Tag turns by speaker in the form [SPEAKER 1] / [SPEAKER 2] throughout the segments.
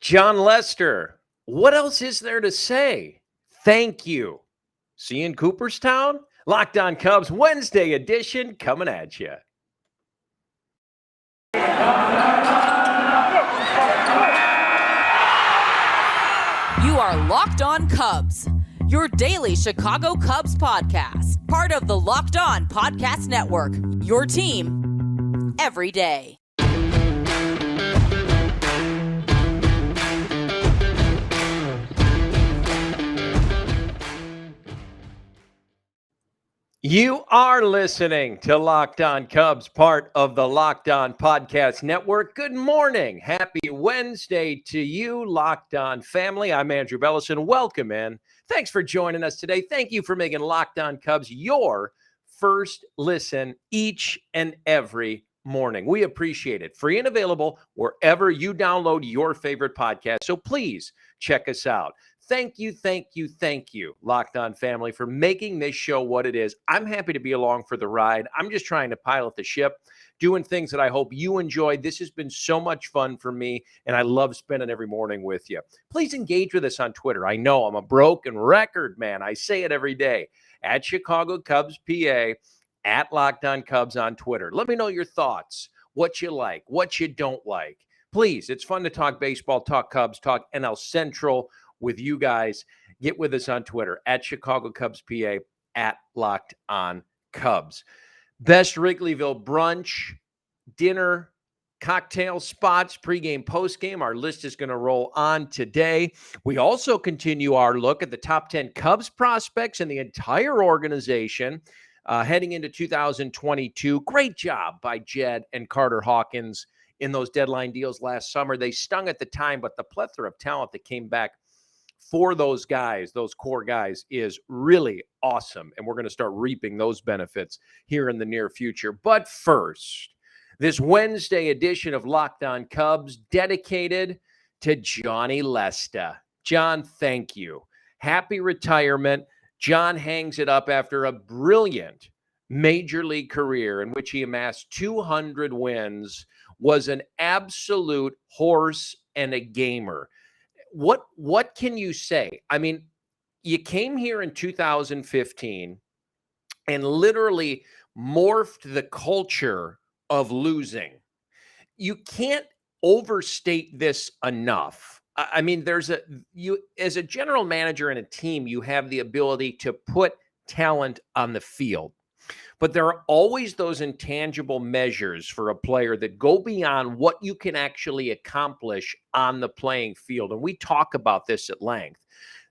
[SPEAKER 1] John Lester, what else is there to say? Thank you. See you in Cooperstown? Locked On Cubs Wednesday edition coming at you.
[SPEAKER 2] You are Locked On Cubs, your daily Chicago Cubs podcast, part of the Locked On Podcast Network, your team every day.
[SPEAKER 1] You are listening to Locked On Cubs, part of the Locked On Podcast Network. Good morning. Happy Wednesday to you, Locked On family. I'm Andrew Bellison. Welcome in. Thanks for joining us today. Thank you for making Locked On Cubs your first listen each and every morning. We appreciate it. Free and available wherever you download your favorite podcast. So please check us out. Thank you, Locked On family, for making this show what it is. I'm happy to be along for the ride. I'm just trying to pilot the ship, doing things that I hope you enjoy. This has been so much fun for me, and I love spending every morning with you. Please engage with us on Twitter. I know I'm a broken record, man. I say it every day. At Chicago Cubs PA, at Locked On Cubs on Twitter. Let me know your thoughts, what you like, what you don't like. Please, it's fun to talk baseball, talk Cubs, talk NL Central with you guys. Get with us on Twitter at Chicago Cubs PA, at Locked On Cubs. Best Wrigleyville brunch, dinner, cocktail spots, pregame, postgame. Our list is going to roll on today. We also continue our look at the top 10 Cubs prospects and the entire organization heading into 2022. Great job by Jed and Carter Hawkins in those deadline deals last summer. They stung at the time, but the plethora of talent that came back for those guys, those core guys, is really awesome. And we're going to start reaping those benefits here in the near future. But first, this Wednesday edition of Locked On Cubs dedicated to Johnny Lesta. John, thank you. Happy retirement. John hangs it up after a brilliant major league career in which he amassed 200 wins, was an absolute horse and a gamer. What can you say? I mean, you came here in 2015 and literally morphed the culture of losing. You can't overstate this enough. I mean, you as a general manager in a team, you have the ability to put talent on the field. But there are always those intangible measures for a player that go beyond what you can actually accomplish on the playing field. And we talk about this at length.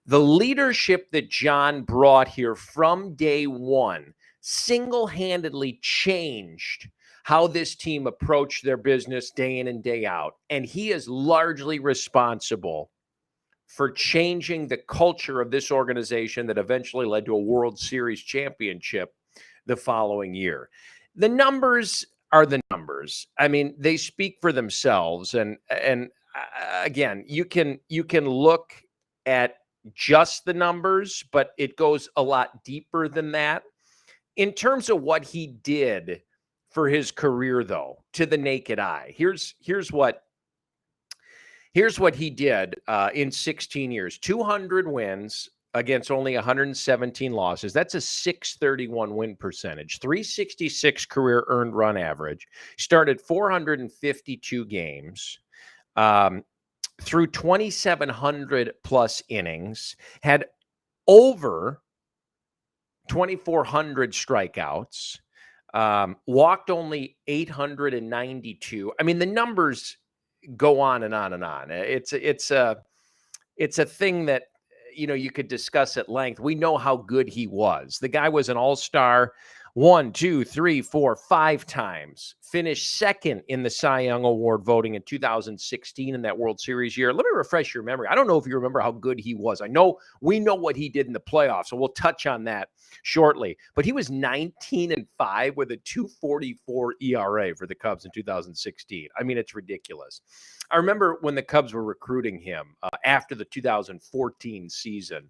[SPEAKER 1] The leadership that John brought here from day one single-handedly changed how this team approached their business day in and day out. And he is largely responsible for changing the culture of this organization that eventually led to a World Series championship the following year. The numbers are the numbers. I mean, they speak for themselves. And again, you can look at just the numbers, but it goes a lot deeper than that. In terms of what he did for his career, though, to the naked eye, here's what he did in 16 years: 200 wins against only 117 losses. That's a .631 win percentage, .366 career earned run average. Started 452 games, through 2,700 plus innings, had over 2,400 strikeouts, walked only 892. I mean, the numbers go on and on and on. It's a thing that, you know, you could discuss at length. We know how good he was. The guy was an all-star 1, 2, 3, 4, 5 times. Finished second in the Cy Young Award voting in 2016 in that World Series year. Let me refresh your memory. I don't know if you remember how good he was. I know we know what he did in the playoffs, so we'll touch on that shortly. But he was 19-5 with a 2.44 ERA for the Cubs in 2016. I mean, it's ridiculous. I remember when the Cubs were recruiting him after the 2014 season.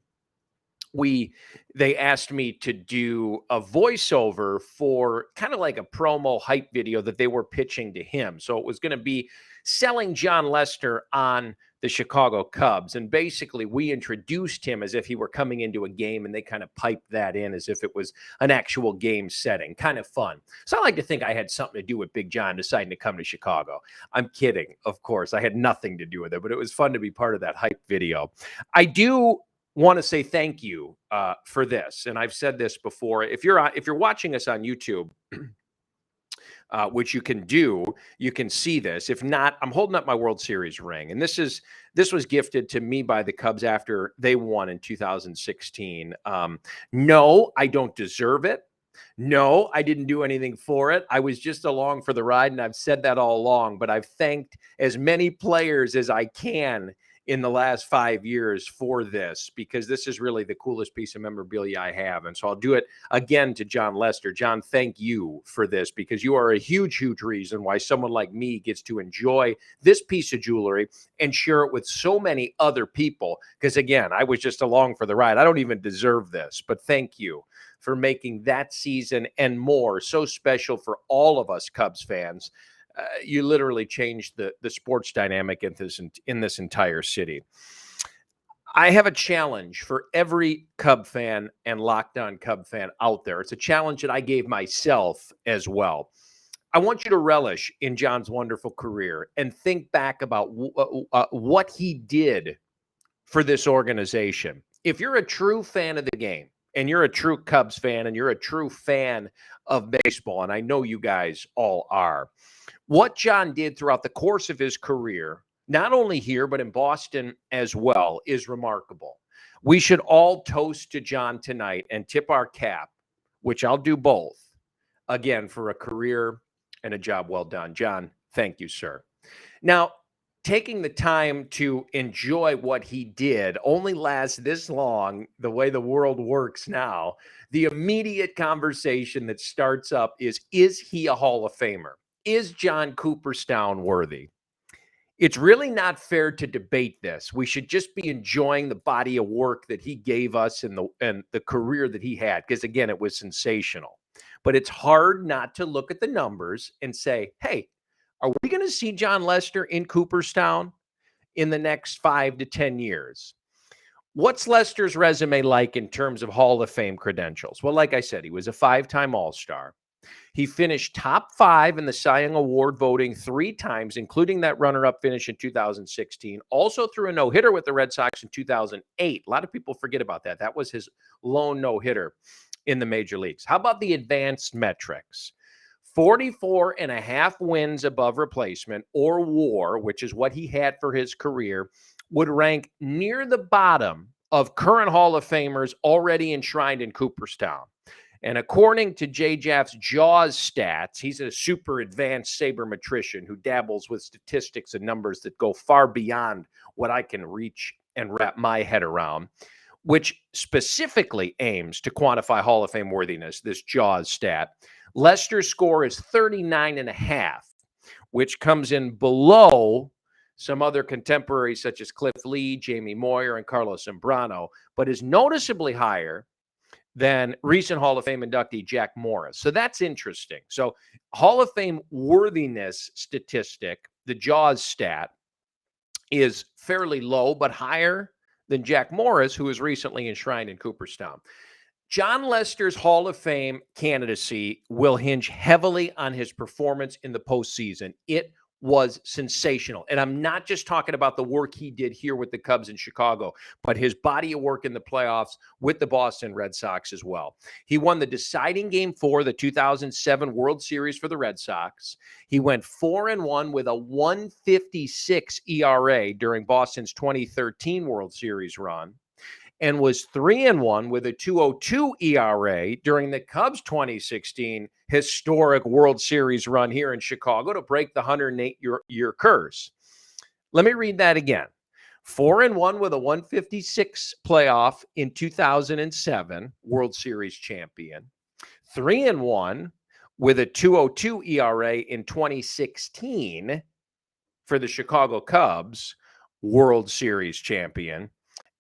[SPEAKER 1] They asked me to do a voiceover for kind of like a promo hype video that they were pitching to him. So it was going to be selling John Lester on the Chicago Cubs. And basically, we introduced him as if he were coming into a game, and they kind of piped that in as if it was an actual game setting. Kind of fun. So I like to think I had something to do with Big John deciding to come to Chicago. I'm kidding, of course. I had nothing to do with it, but it was fun to be part of that hype video. I do want to say thank you for this, and I've said this before. If you're watching us on YouTube, which you can do, you can see this. If not, I'm holding up my World Series ring, and this was gifted to me by the Cubs after they won in 2016. No, I don't deserve it. No, I didn't do anything for it. I was just along for the ride, and I've said that all along, but I've thanked as many players as I can in the last 5 years for this, because this is really the coolest piece of memorabilia I have. And so I'll do it again to John Lester. John, thank you for this, because you are a huge, huge reason why someone like me gets to enjoy this piece of jewelry and share it with so many other people. Because again, I was just along for the ride. I don't even deserve this, but thank you for making that season and more so special for all of us Cubs fans. You literally changed the sports dynamic in this entire city. I have a challenge for every Cub fan and Locked On Cub fan out there. It's a challenge that I gave myself as well. I want you to relish in John's wonderful career and think back about what he did for this organization. If you're a true fan of the game, and you're a true Cubs fan, and you're a true fan of baseball, and I know you guys all are, what John did throughout the course of his career, not only here, but in Boston as well, is remarkable. We should all toast to John tonight and tip our cap, which I'll do both, again, for a career and a job well done. John, thank you, sir. Now, taking the time to enjoy what he did only lasts this long, the way the world works now. The immediate conversation that starts up is he a Hall of Famer? Is John Cooperstown worthy? It's really not fair to debate this. We should just be enjoying the body of work that he gave us and the career that he had, because again, it was sensational. But it's hard not to look at the numbers and say, hey, are we going to see John Lester in Cooperstown in the next 5 to 10 years? What's Lester's resume like in terms of Hall of Fame credentials? Well, like I said, he was a 5-time All-Star. He finished top 5 in the Cy Young Award voting 3 times, including that runner-up finish in 2016. Also threw a no-hitter with the Red Sox in 2008. A lot of people forget about that. That was his lone no-hitter in the major leagues. How about the advanced metrics? 44.5 wins above replacement, or WAR, which is what he had for his career, would rank near the bottom of current Hall of Famers already enshrined in Cooperstown. And according to Jay Jaff's JAWS stats, he's a super advanced sabermetrician who dabbles with statistics and numbers that go far beyond what I can reach and wrap my head around, which specifically aims to quantify Hall of Fame worthiness, this JAWS stat. Lester's score is 39.5, which comes in below some other contemporaries such as Cliff Lee, Jamie Moyer, and Carlos Zambrano, but is noticeably higher than recent Hall of Fame inductee Jack Morris. So that's interesting. So Hall of Fame worthiness statistic, the JAWS stat, is fairly low, but higher than Jack Morris, who was recently enshrined in Cooperstown. John Lester's Hall of Fame candidacy will hinge heavily on his performance in the postseason. It was sensational. And I'm not just talking about the work he did here with the Cubs in Chicago, but his body of work in the playoffs with the Boston Red Sox as well. He won the deciding Game 4 of the 2007 World Series for the Red Sox. He went 4-1 with a 1.56 ERA during Boston's 2013 World Series run, and was 3-1 with a 2.02 ERA during the Cubs' 2016 historic World Series run here in Chicago to break the 108-year curse. Let me read that again. 4-1 with a 1.56 playoff in 2007, World Series champion. 3-1 with a 2.02 ERA in 2016 for the Chicago Cubs, World Series champion.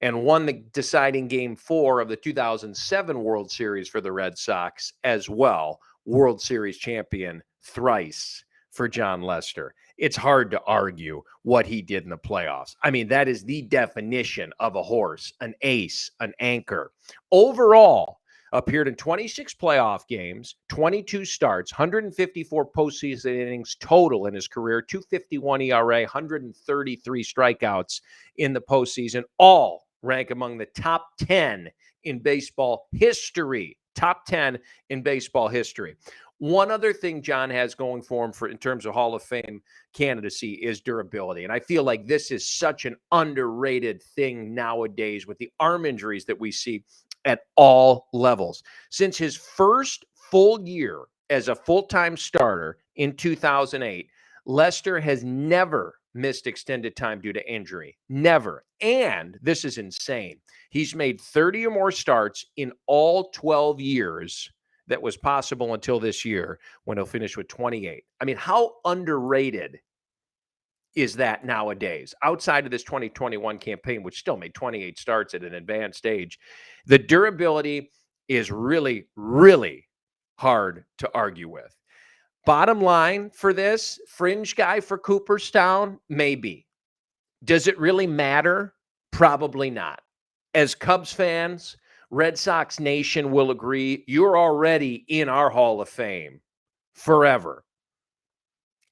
[SPEAKER 1] And won the deciding Game 4 of the 2007 World Series for the Red Sox as well, World Series champion thrice for John Lester. It's hard to argue what he did in the playoffs. I mean, that is the definition of a horse, an ace, an anchor. Overall, appeared in 26 playoff games, 22 starts, 154 postseason innings total in his career, 251 ERA, 133 strikeouts in the postseason, all rank among the top 10 in baseball history. Top 10 in baseball history. One other thing John has going for him in terms of Hall of Fame candidacy is durability. And I feel like this is such an underrated thing nowadays with the arm injuries that we see at all levels. Since his first full year as a full-time starter in 2008, Lester has never missed extended time due to injury. Never. And this is insane. He's made 30 or more starts in all 12 years that was possible until this year when he'll finish with 28. I mean, how underrated is that nowadays? Outside of this 2021 campaign, which still made 28 starts at an advanced age, the durability is really, really hard to argue with. Bottom line for this, fringe guy for Cooperstown, maybe. Does it really matter? Probably not. As Cubs fans, Red Sox Nation will agree, you're already in our Hall of Fame forever.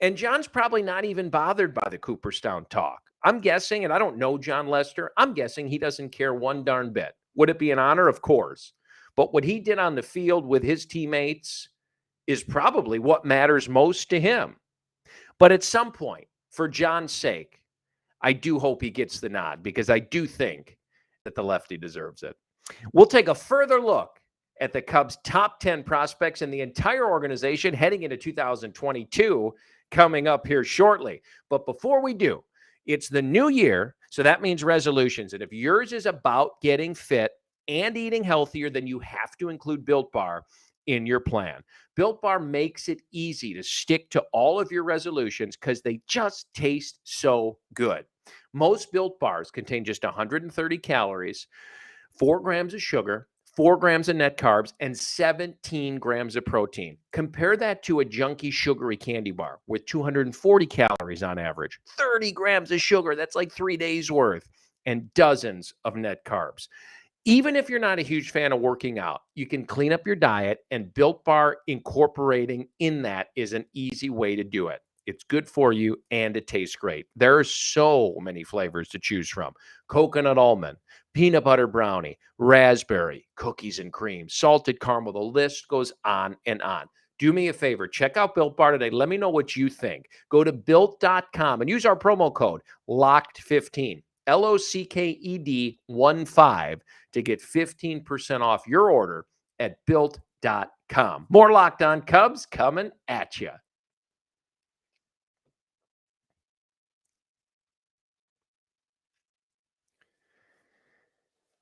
[SPEAKER 1] And John's probably not even bothered by the Cooperstown talk. I'm guessing, and I don't know John Lester, I'm guessing he doesn't care one darn bit. Would it be an honor? Of course. But what he did on the field with his teammates is probably what matters most to him. But at some point, for John's sake, I do hope he gets the nod because I do think that the lefty deserves it. We'll take a further look at the Cubs' top 10 prospects in the entire organization heading into 2022 coming up here shortly. But before we do, it's the new year, so that means resolutions. And if yours is about getting fit and eating healthier, then you have to include Built Bar in your plan. Built Bar makes it easy to stick to all of your resolutions because they just taste so good. Most Built Bars contain just 130 calories, 4 grams of sugar, 4 grams of net carbs, and 17 grams of protein. Compare that to a junky, sugary candy bar with 240 calories on average, 30 grams of sugar. That's like 3 days worth, and dozens of net carbs. Even if you're not a huge fan of working out, you can clean up your diet, and Built Bar incorporating in that is an easy way to do it. It's good for you, and it tastes great. There are so many flavors to choose from. Coconut almond, peanut butter brownie, raspberry, cookies and cream, salted caramel. The list goes on and on. Do me a favor. Check out Built Bar today. Let me know what you think. Go to Built.com and use our promo code LOCKED15. LOCKED15 to get 15% off your order at Built.com. More Locked On Cubs coming at you.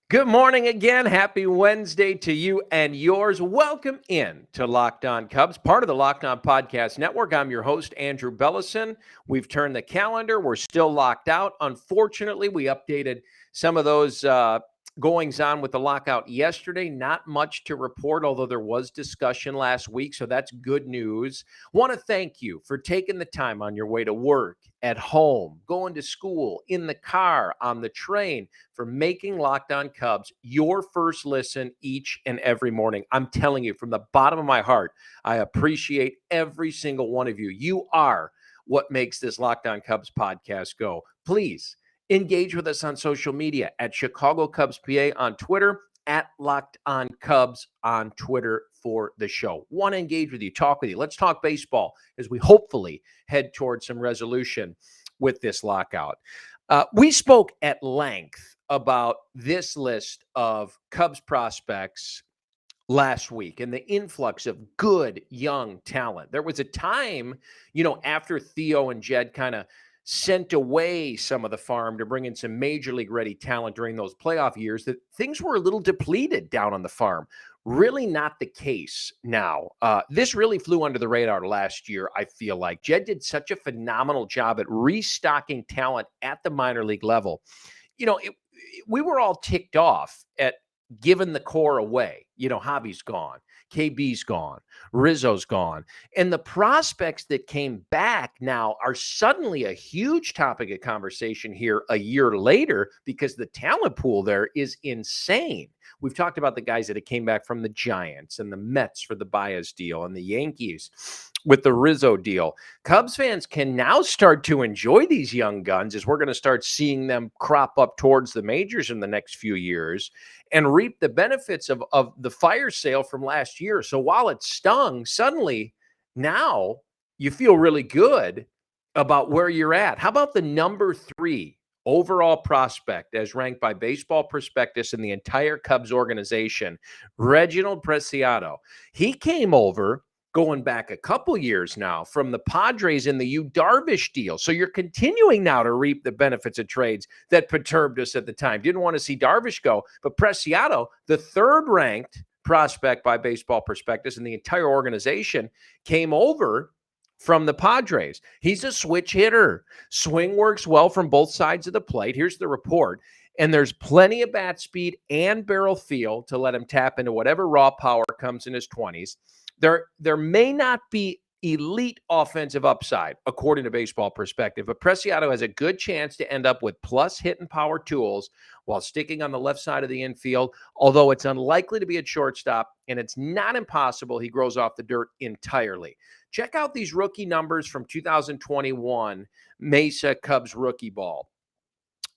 [SPEAKER 1] Good morning again. Happy Wednesday to you and yours. Welcome in to Locked On Cubs, part of the Locked On Podcast Network. I'm your host, Andrew Bellison. We've turned the calendar. We're still locked out. Unfortunately, we updated some of those goings on with the lockout yesterday. Not much to report, although there was discussion last week, so that's good news. Want to thank you for taking the time on your way to work, at home, going to school, in the car, on the train, for making Locked On Cubs your first listen each and every morning. I'm telling you, from the bottom of my heart, I appreciate every single one of you. You are what makes this Locked On Cubs podcast go. Please engage with us on social media at Chicago Cubs PA on Twitter, at Locked On Cubs on Twitter for the show. Want to engage with you, talk with you. Let's talk baseball as we hopefully head towards some resolution with this lockout. We spoke at length about this list of Cubs prospects last week and the influx of good young talent. There was a time, after Theo and Jed kind of sent away some of the farm to bring in some major league ready talent during those playoff years, that things were a little depleted down on the farm. Really not the case now. This really flew under the radar last year, I feel like. Jed did such a phenomenal job at restocking talent at the minor league level. We were all ticked off at giving the core away. Javi's gone. KB's gone. Rizzo's gone. And the prospects that came back now are suddenly a huge topic of conversation here a year later because the talent pool there is insane. We've talked about the guys that came back from the Giants and the Mets for the Baez deal and the Yankees with the Rizzo deal. Cubs fans can now start to enjoy these young guns as we're going to start seeing them crop up towards the majors in the next few years and reap the benefits of the fire sale from last year. So while it stung, suddenly now you feel really good about where you're at. How about the number 3 overall prospect as ranked by Baseball Prospectus in the entire Cubs organization, Reginald Preciado? He came over going back a couple years now from the Padres in the Yu Darvish deal. So you're continuing now to reap the benefits of trades that perturbed us at the time. Didn't want to see Darvish go, but Preciado, the 3rd ranked prospect by Baseball Prospectus in the entire organization, came over from the Padres. He's a switch hitter. Swing works well from both sides of the plate. Here's the report. And there's plenty of bat speed and barrel feel to let him tap into whatever raw power comes in his 20s. There may not be elite offensive upside, according to Baseball Perspective, but Preciado has a good chance to end up with plus hit and power tools while sticking on the left side of the infield, although it's unlikely to be at shortstop, and it's not impossible he grows off the dirt entirely. Check out these rookie numbers from 2021 Mesa Cubs rookie ball.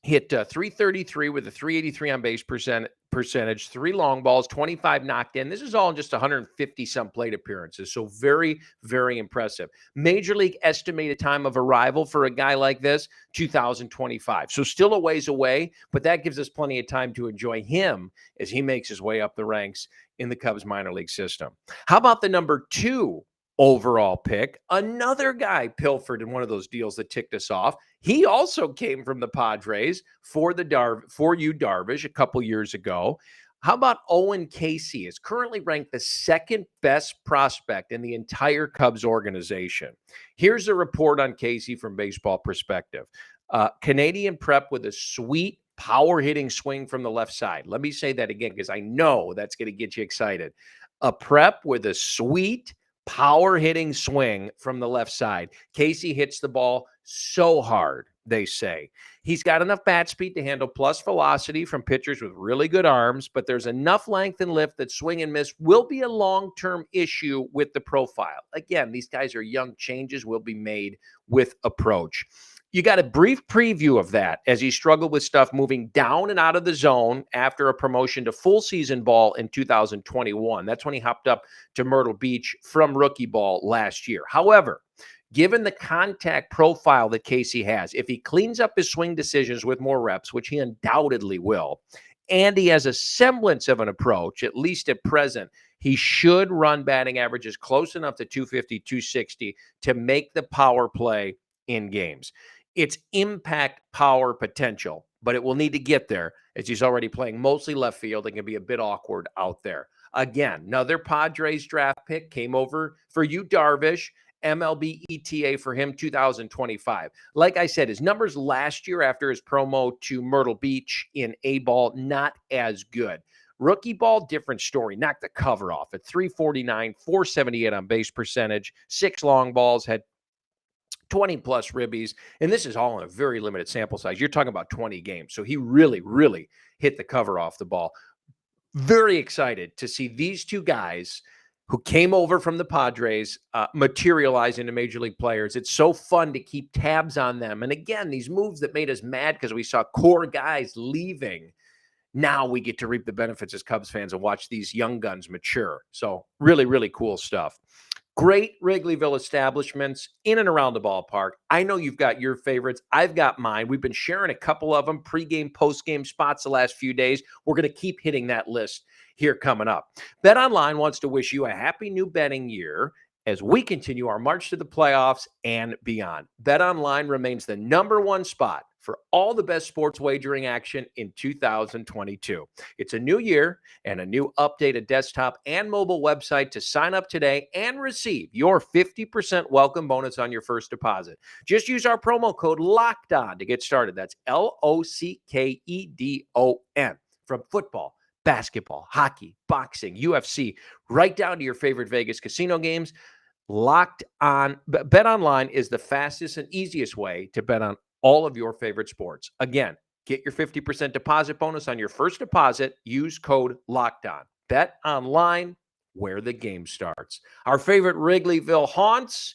[SPEAKER 1] Hit 333 with a 383 on base percentage, 3 long balls, 25 knocked in. This is all in just 150 some plate appearances. So very, very impressive. Major League estimated time of arrival for a guy like this, 2025. So still a ways away, but that gives us plenty of time to enjoy him as he makes his way up the ranks in the Cubs minor league system. How about the number 2 overall pick? Another guy pilfered in one of those deals that ticked us off. He also came from the Padres for Yu Darvish a couple years ago. How about Owen Casey? Is currently ranked the 2nd best prospect in the entire Cubs organization. Here's a report on Casey from Baseball Perspective. Canadian prep with a sweet power hitting swing from the left side. Let me say that again because I know that's going to get you excited. A prep with a sweet power hitting swing from the left side. Casey hits the ball so hard, they say. He's got enough bat speed to handle plus velocity from pitchers with really good arms, but there's enough length and lift that swing and miss will be a long-term issue with the profile. Again, these guys are young. Changes will be made with approach. You got a brief preview of that as he struggled with stuff moving down and out of the zone after a promotion to full season ball in 2021. That's when he hopped up to Myrtle Beach from rookie ball last year. However, given the contact profile that Casey has, if he cleans up his swing decisions with more reps, which he undoubtedly will, and he has a semblance of an approach, at least at present, he should run batting averages close enough to 250, 260 to make the power play in games. It's impact power potential, but it will need to get there as he's already playing mostly left field and can be a bit awkward out there. Again, another Padres draft pick came over for Yu Darvish, MLB ETA for him 2025. Like I said, his numbers last year after his promo to Myrtle Beach in A-ball, not as good. Rookie ball, different story. Knocked the cover off at 349, 478 on base percentage, 6 long balls, had 20 plus ribbies. And this is all in a very limited sample size. You're talking about 20 games. So he really, really hit the cover off the ball. Very excited to see these 2 guys who came over from the Padres materialize into major league players. It's so fun to keep tabs on them. And again, these moves that made us mad because we saw core guys leaving. Now we get to reap the benefits as Cubs fans and watch these young guns mature. So really, really cool stuff. Great Wrigleyville establishments in and around the ballpark. I know you've got your favorites. I've got mine. We've been sharing a couple of them, pregame, postgame spots the last few days. We're going to keep hitting that list here coming up. BetOnline wants to wish you a happy new betting year as we continue our march to the playoffs and beyond. BetOnline remains the number 1 spot for all the best sports wagering action in 2022. It's a new year and a new updated desktop and mobile website to sign up today and receive your 50% welcome bonus on your first deposit. Just use our promo code LOCKEDON to get started. That's LOCKEDON. From football basketball, hockey, boxing, UFC, right down to your favorite Vegas casino games. Locked On Bet Online is the fastest and easiest way to bet on all of your favorite sports. Again, get your 50% deposit bonus on your first deposit. Use code LOCKEDON. Bet online where the game starts. Our favorite Wrigleyville haunts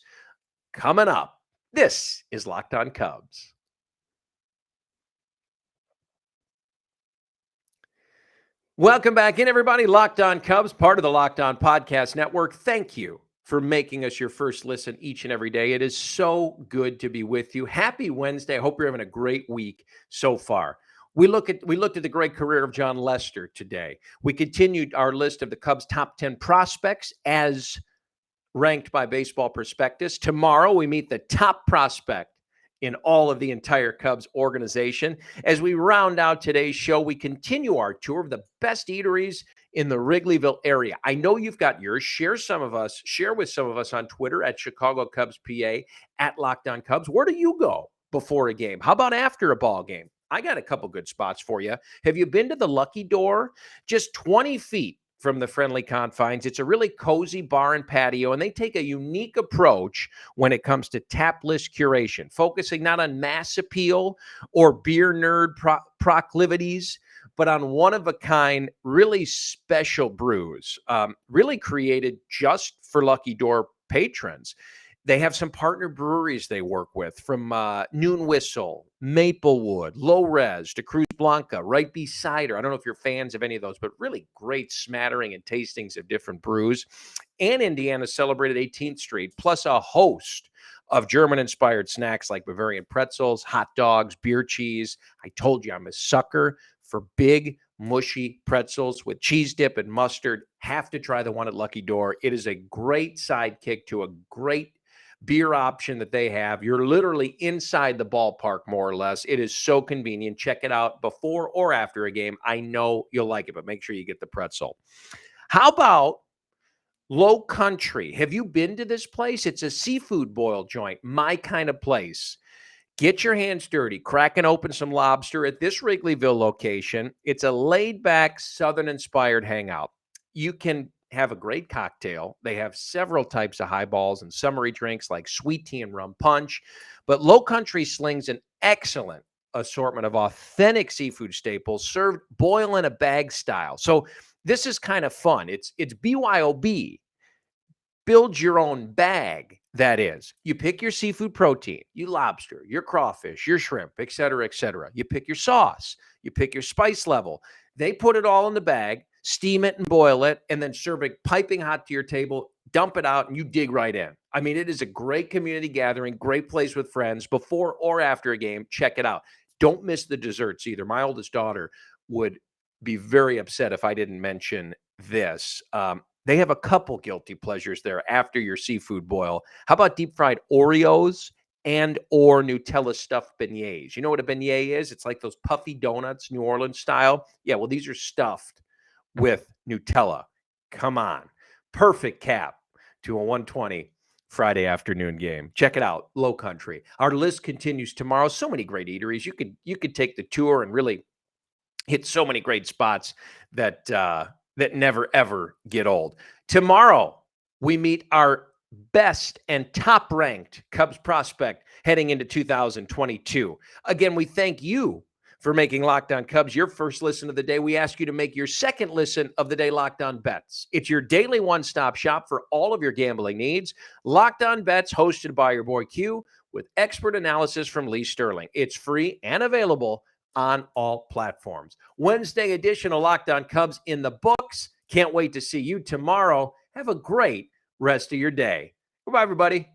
[SPEAKER 1] coming up. This is Locked On Cubs. Welcome back in, everybody. Locked On Cubs, part of the Locked On Podcast Network. Thank you for making us your first listen each and every day. It is so good to be with you. Happy Wednesday. I hope you're having a great week so far. We looked at the great career of John Lester today. We continued our list of the Cubs' top 10 prospects as ranked by Baseball Prospectus. Tomorrow, we meet the top prospect in all of the entire Cubs organization. As we round out today's show, we continue our tour of the best eateries in the Wrigleyville area. I know you've got yours. Share with some of us on Twitter at Chicago Cubs PA, at Locked On Cubs. Where do you go before a game? How about after a ball game? I got a couple good spots for you. Have you been to the Lucky Door? Just 20 feet from the friendly confines. It's a really cozy bar and patio, and they take a unique approach when it comes to tap list curation, focusing not on mass appeal or beer nerd proclivities, but on one-of-a-kind, really special brews, really created just for Lucky Door patrons. They have some partner breweries they work with, from Noon Whistle, Maplewood, Low Res, to Cruz Blanca, right beside her. I don't know if you're fans of any of those, but really great smattering and tastings of different brews. And Indiana celebrated 18th Street, plus a host of German-inspired snacks like Bavarian pretzels, hot dogs, beer cheese. I told you I'm a sucker for big, mushy pretzels with cheese dip and mustard. Have to try the one at Lucky Door. It is a great sidekick to a great beer option that they have. You're literally inside the ballpark, more or less. It is so convenient. Check it out before or after a game. I know you'll like it, but make sure you get the pretzel. How about Low Country? Have you been to this place? It's a seafood boil joint, my kind of place. Get your hands dirty, cracking open some lobster at this Wrigleyville location. It's a laid-back, Southern-inspired hangout. You can have a great cocktail. They have several types of highballs and summery drinks like sweet tea and rum punch. But Low Country slings an excellent assortment of authentic seafood staples served boil in a bag style. So this is kind of fun. It's BYOB. Build your own bag, that is. You pick your seafood protein, your lobster, your crawfish, your shrimp, et cetera, et cetera. You pick your sauce. You pick your spice level. They put it all in the bag, steam it and boil it, and then serve it piping hot to your table, dump it out, and you dig right in. I mean, it is a great community gathering, great place with friends before or after a game. Check it out. Don't miss the desserts either. My oldest daughter would be very upset if I didn't mention this. They have a couple guilty pleasures there after your seafood boil. How about deep fried Oreos and or Nutella stuffed beignets? You know what a beignet is? It's like those puffy donuts, New Orleans style. Yeah, well, these are stuffed with Nutella. Come on. Perfect cap to a 120 Friday afternoon game. Check it out, Low Country. Our list continues tomorrow. So many great eateries. You could take the tour and really hit so many great spots that never, ever get old. Tomorrow, we meet our best and top-ranked Cubs prospect heading into 2022. Again, we thank you for making Locked On Cubs your first listen of the day. We ask you to make your second listen of the day Locked On Bets. It's your daily one-stop shop for all of your gambling needs. Locked On Bets, hosted by your boy Q, with expert analysis from Lee Sterling. It's free and available on all platforms. Wednesday edition of Locked On Cubs in the books. Can't wait to see you tomorrow. Have a great rest of your day. Goodbye, everybody.